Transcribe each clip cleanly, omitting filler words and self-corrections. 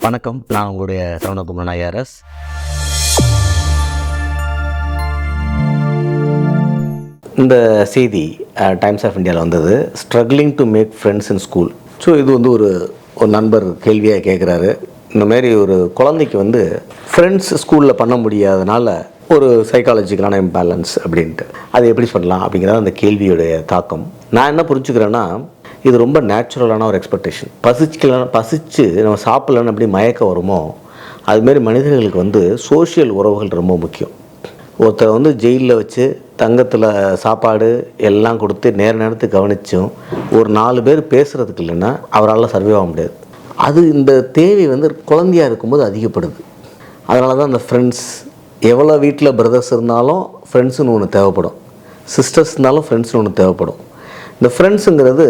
வணக்கம். நான் உங்களுடைய சரவணகுமரன் ஐஆர்எஸ். இந்த செய்தி டைம்ஸ் ஆஃப் இந்தியாவில் வந்தது, struggling to make friends in school. So இது வந்து ஒரு நண்பர் கேள்வியாக கேட்குறாரு. இந்தமாரி ஒரு குழந்தைக்கு ஃப்ரெண்ட்ஸ் ஸ்கூலில் பண்ண முடியாதனால ஒரு சைக்காலஜிக்கலான இம்பேலன்ஸ் அப்படின்ட்டு அது எப்படி சொல்லலாம் அப்படிங்கிறது அந்த கேள்வியுடைய தாக்கம். நான் என்ன புரிஞ்சுக்கிறேன்னா, இது ரொம்ப நேச்சுரலான ஒரு எக்ஸ்பெக்டேஷன். பசிச்சு நம்ம சாப்பிட்லன்னு எப்படி மயக்கம் வருமோ அதுமாரி மனிதர்களுக்கு சோஷியல் உறவுகள் ரொம்ப முக்கியம். ஒருத்தர் ஜெயிலில் வச்சு தங்கத்தில் சாப்பாடு எல்லாம் கொடுத்து நேரத்துக்கு கவனிச்சும் ஒரு 4 பேர் பேசுகிறதுக்கு இல்லைன்னா அவரால் சர்வே ஆக முடியாது. அது இந்த தேவை குழந்தையாக இருக்கும்போது அதிகப்படுது. அதனால தான் அந்த ஃப்ரெண்ட்ஸ், எவ்வளோ வீட்டில் பிரதர்ஸ் இருந்தாலும் ஃப்ரெண்ட்ஸுன்னு ஒன்று தேவைப்படும், சிஸ்டர்ஸ் இருந்தாலும் ஃப்ரெண்ட்ஸ்னு ஒன்று தேவைப்படும். இந்த ஃப்ரெண்ட்ஸுங்கிறது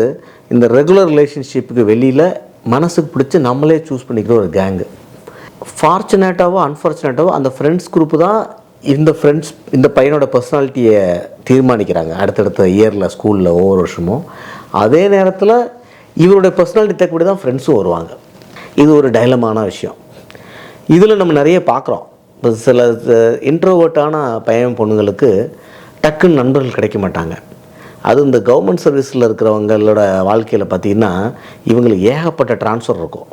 இந்த ரெகுலர் ரிலேஷன்ஷிப்புக்கு வெளியில் மனசுக்கு பிடிச்சி நம்மளே சூஸ் பண்ணிக்கிற ஒரு கேங்கு. ஃபார்ச்சுனேட்டாவோ அன்ஃபார்ச்சுனேட்டாவோ அந்த ஃப்ரெண்ட்ஸ் குரூப்பு தான் இந்த பையனோட பர்சனாலிட்டியை தீர்மானிக்கிறாங்க அடுத்தடுத்த இயரில் ஸ்கூலில் ஒவ்வொரு வருஷமும். அதே நேரத்தில் இவருடைய பர்சனாலிட்டி தக்கபடி தான் ஃப்ரெண்ட்ஸும் வருவாங்க. இது ஒரு டைலமான விஷயம். இதில் நம்ம நிறைய பார்க்குறோம். இப்போ சில இன்ட்ரோவர்ட்டான பையன் பொண்ணுங்களுக்கு டக்குன்னு நண்பர்கள் கிடைக்க மாட்டாங்க. அது இந்த கவர்மெண்ட் சர்வீஸில் இருக்கிறவங்களோட வாழ்க்கையில் பார்த்திங்கன்னா இவங்களுக்கு ஏகப்பட்ட ட்ரான்ஸ்ஃபர் இருக்கும்.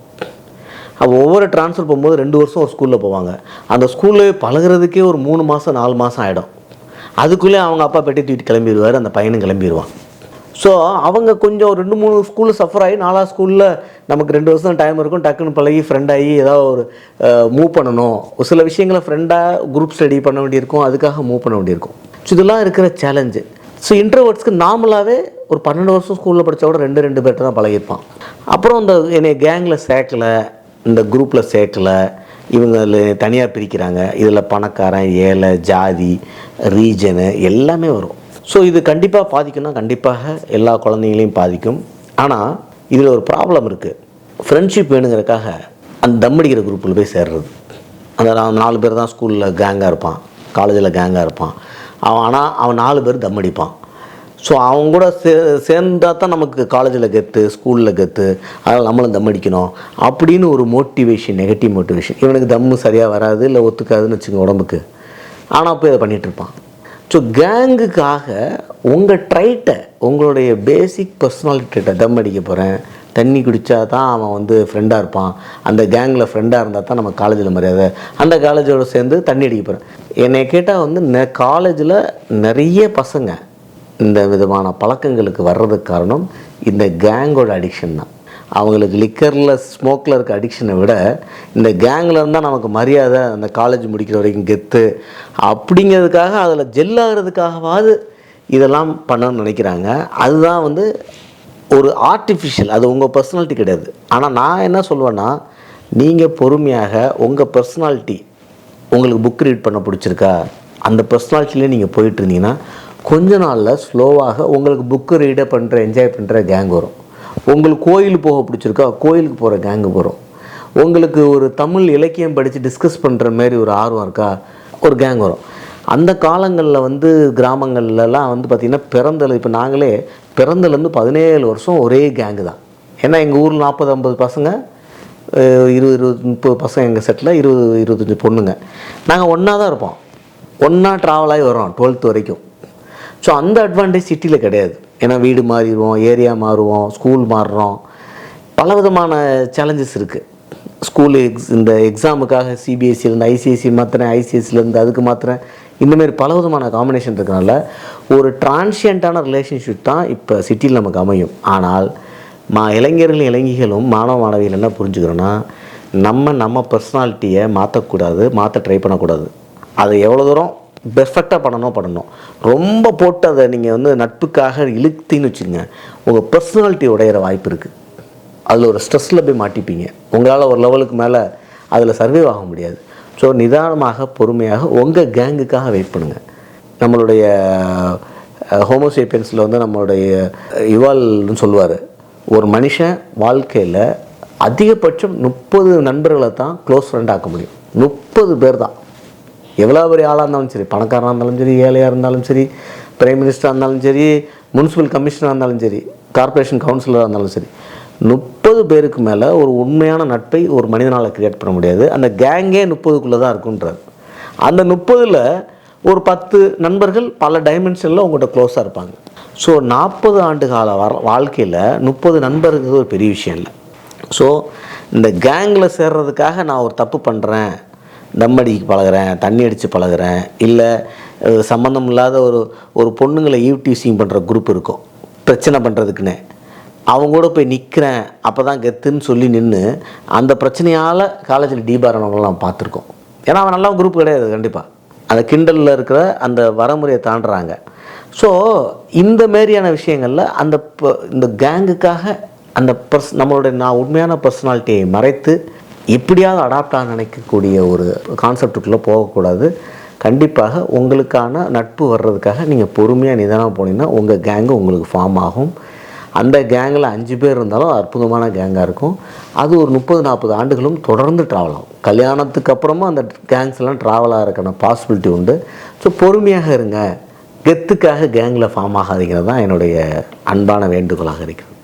அப்போ ஒவ்வொரு ட்ரான்ஸ்ஃபர் போகும்போது 2 வருஷம் ஒரு ஸ்கூலில் போவாங்க. அந்த ஸ்கூலில் பழகிறதுக்கே ஒரு 3 மாதம் 4 மாதம் ஆகிடும். அதுக்குள்ளே அவங்க அப்பா பெட்டி தூக்கிட்டு கிளம்பிடுவார், அந்த பையனும் கிளம்பிடுவான். ஸோ அவங்க கொஞ்சம் 2-3 ஸ்கூலில் சஃபர் ஆகி 4வது ஸ்கூலில் நமக்கு 2 வருஷம் டைம் இருக்கும், டக்குன்னு பழகி ஃப்ரெண்டாகி ஏதாவது ஒரு மூவ் பண்ணணும். ஒரு சில விஷயங்களை ஃப்ரெண்டாக குரூப் ஸ்டடி பண்ண வேண்டியிருக்கும், அதுக்காக மூவ் பண்ண வேண்டியிருக்கும். ஸோ இதெல்லாம் இருக்கிற சேலஞ்சு. ஸோ இன்ட்ரோவர்ட்ஸ்க்கு நார்மலாகவே ஒரு 12 வருஷம் ஸ்கூலில் படித்தா கூட 2 பேர்கிட்ட தான் பழகிருப்பான். அப்புறம் என்னை கேங்கில் சேர்க்கலை, இந்த குரூப்பில் சேர்க்கலை, இவங்க அதில் தனியாக பிரிக்கிறாங்க. இதில் பணக்காரன், ஏழை, ஜாதி, ரீஜனு எல்லாமே வரும். ஸோ இது கண்டிப்பாக பாதிக்கும்னா கண்டிப்பாக எல்லா குழந்தைங்களையும் பாதிக்கும். ஆனால் இதில் ஒரு ப்ராப்ளம் இருக்குது. ஃப்ரெண்ட்ஷிப் வேணுங்கிறதுக்காக அந்த தம்மடிக்கிற குரூப்பில் போய் சேர்றது. அந்த 4 பேர் தான் ஸ்கூலில் கேங்காக இருப்பான், காலேஜில் கேங்காக இருப்பான். அவன் 4 பேர் தம் அடிப்பான். ஸோ அவங்க கூட சேர்ந்தால் தான் நமக்கு காலேஜில் கெத்து, ஸ்கூலில் கெத்து, அதனால் நம்மளும் தம் அடிக்கணும் அப்படின்னு ஒரு மோட்டிவேஷன், நெகட்டிவ் மோட்டிவேஷன். இவனுக்கு தம்மு சரியாக வராது, இல்லை ஒத்துக்காதுன்னு வச்சுக்கோங்க உடம்புக்கு, ஆனால் போய் அதை பண்ணிகிட்ருப்பான். ஸோ கேங்குக்காக உங்கள் ட்ரைட்டை, உங்களுடைய பேசிக் பர்சனாலிட்டி ட்ரைட்டை, தம் அடிக்க போகிறேன், தண்ணி குடித்தா தான் அவன் ஃப்ரெண்டாக இருப்பான், அந்த கேங்கில் ஃப்ரெண்டாக இருந்தால் தான் நம்ம காலேஜில் மரியாதை, அந்த காலேஜோடு சேர்ந்து தண்ணி அடிக்க போகிறேன். என்னை கேட்டால் காலேஜில் நிறைய பசங்க இந்த விதமான பழக்கங்களுக்கு வர்றதுக்கு காரணம் இந்த கேங்கோட அடிக்ஷன் தான். அவங்களுக்கு லிக்கரில், ஸ்மோக்கில் இருக்க அடிக்ஷனை விட இந்த கேங்கில் இருந்தால் நமக்கு மரியாதை, அந்த காலேஜ் முடிக்கிற வரைக்கும் கெத்து அப்படிங்கிறதுக்காக, அதில் ஜெல்லாகிறதுக்காகவாது இதெல்லாம் பண்ணணும்னு நினைக்கிறாங்க. அதுதான் ஒரு ஆர்டிஃபிஷியல், அது உங்கள் பர்சனாலிட்டி கிடையாது. ஆனால் நான் என்ன சொல்லுவேன்னா, நீங்கள் பொறுமையாக உங்கள் பர்சனாலிட்டி, உங்களுக்கு புக் ரீட் பண்ண பிடிச்சிருக்கா, அந்த பர்சனாலிட்டிலே நீங்கள் போயிட்டு இருந்தீங்கன்னா கொஞ்ச நாளில் ஸ்லோவாக உங்களுக்கு புக்கு ரீடை பண்ணுற, என்ஜாய் பண்ணுற கேங் வரும். உங்களுக்கு கோயில் போக பிடிச்சிருக்கா, கோயிலுக்கு போகிற கேங்கு வரும். உங்களுக்கு ஒரு தமிழ் இலக்கியம் படித்து டிஸ்கஸ் பண்ணுற மாரி ஒரு ஆர்வம் இருக்கா, ஒரு கேங் வரும். அந்த காலங்களில் கிராமங்கள்லாம் பார்த்திங்கன்னா இப்போ நாங்களே பிறந்தலேருந்து 17 வருஷம் ஒரே கேங்கு தான். ஏன்னா எங்கள் ஊரில் 40-50 பசங்க, 20-30 பசங்க எங்கள் செட்டில், 20-25 பொண்ணுங்க. நாங்கள் ஒன்றா தான் இருப்போம், ஒன்றா ட்ராவல் ஆகி வரோம் 12th வரைக்கும். ஸோ அந்த அட்வான்டேஜ் சிட்டியில் கிடையாது. ஏன்னா வீடு மாறிடுவோம், ஏரியா மாறுவோம், ஸ்கூல் மாறுறோம், பல விதமான சேலஞ்சஸ் இருக்குது. இந்த எக்ஸாமுக்காக சிபிஎஸ்சிலேருந்து ஐசிஎஸ்சி மாத்திரேன், ஐசிஎஸ்சிலேருந்து அதுக்கு மாத்திரேன், இந்தமாரி பல விதமான காம்பினேஷன் இருக்கிறனால ஒரு டிரான்ஷியண்ட்டான ரிலேஷன்ஷிப் தான் இப்போ சிட்டியில் நமக்கு அமையும். ஆனால் இளைஞர்களும் இளைஞர்களும் மாணவ மாணவிகள் என்ன புரிஞ்சுக்கிறோன்னா, நம்ம பர்சனாலிட்டியை மாற்றக்கூடாது, மாற்ற ட்ரை பண்ணக்கூடாது. அதை எவ்வளோ தூரம் பெர்ஃபெக்டாக பண்ணணும். ரொம்ப போட்டு அதை நீங்கள் நட்புக்காக இழுத்தின்னு வச்சுங்க, உங்கள் பர்சனாலிட்டி உடையிற வாய்ப்பு இருக்குது. அதில் ஒரு ஸ்ட்ரெஸ்ஸில் போய் மாட்டிப்பீங்க. உங்களால் ஒரு லெவலுக்கு மேலே அதில் சர்வைவ் ஆக முடியாது. ஸோ நிதானமாக, பொறுமையாக உங்கள் கேங்குக்காக வெயிட் பண்ணுங்கள். நம்மளுடைய ஹோமோசேப்பியன்ஸில் நம்மளுடைய யுவால்னு சொல்லுவார், ஒரு மனுஷன் வாழ்க்கையில் அதிகபட்சம் 30 நண்பர்களை தான் க்ளோஸ் ஃப்ரெண்ட் ஆக்க முடியும். 30 பேர் தான். எவ்வளோ பெரிய ஆளாக இருந்தாலும் சரி, பணக்காரனாக இருந்தாலும் சரி, ஏழையாக இருந்தாலும் சரி, பிரைம் மினிஸ்டராக இருந்தாலும் சரி, முனிசிபல் கமிஷனராக இருந்தாலும் சரி, கார்ப்பரேஷன் கவுன்சிலராக இருந்தாலும் சரி, 30 பேருக்கு மேலே ஒரு உண்மையான நட்பை ஒரு மனிதனால் கிரியேட் பண்ண முடியாது. அந்த கேங்கே 30க்குள்ளே தான் இருக்குன்றார். அந்த 30ல் ஒரு 10 நண்பர்கள் பல டைமென்ஷனில் உங்கள்கிட்ட க்ளோஸாக இருப்பாங்க. ஸோ 40 ஆண்டு கால வாழ்க்கையில் 30 நண்பர்கள் ஒரு பெரிய விஷயம் இல்லை. ஸோ இந்த கேங்கில் சேர்றதுக்காக நான் ஒரு தப்பு பண்ணுறேன், தம் அடிக்க பழகிறேன், தண்ணி அடித்து பழகிறேன், இல்லை சம்மந்தம் இல்லாத ஒரு பொண்ணுங்களை ஈவ்டீசிங் பண்ணுற குரூப் இருக்கும் பிரச்சனை பண்ணுறதுக்குன்னு, அவங்க கூட போய் நிற்கிறேன் அப்போ தான் கெத்துன்னு சொல்லி நின்று அந்த பிரச்சனையால் காலேஜில் டீபாரானவங்களாம் நம்ம பார்த்துருக்கோம். ஏன்னா அவன் நல்லா குரூப் கிடையாது, கண்டிப்பாக அந்த கிண்டலில் இருக்கிற அந்த வரமுறையை தாண்டுறாங்க. ஸோ இந்த மாரியான விஷயங்களில் இந்த கேங்குக்காக அந்த நம்மளுடைய நான் உண்மையான பர்சனாலிட்டியை மறைத்து எப்படியாவது அடாப்ட் ஆக நினைக்கக்கூடிய ஒரு கான்செப்டுக்குள்ளே போகக்கூடாது. கண்டிப்பாக உங்களுக்கான நட்பு வர்றதுக்காக நீங்கள் பொறுமையாக நிதானமாக போனீங்கன்னா உங்கள் கேங்கு உங்களுக்கு ஃபார்ம் ஆகும். அந்த கேங்கில் 5 பேர் இருந்தாலும் அற்புதமான கேங்காக இருக்கும். அது ஒரு 30-40 ஆண்டுகளும் தொடர்ந்து ட்ராவல் ஆகும். கல்யாணத்துக்கு அப்புறமா அந்த கேங்ஸ்லாம் ட்ராவல் ஆகிறதுக்கான பாசிபிலிட்டி உண்டு. ஸோ பொறுமையாக இருங்க, கெத்துக்காக கேங்கில் ஃபார்ம் ஆகாதீங்கிறது தான் என்னுடைய அன்பான வேண்டுகோளாக இருக்கிறது.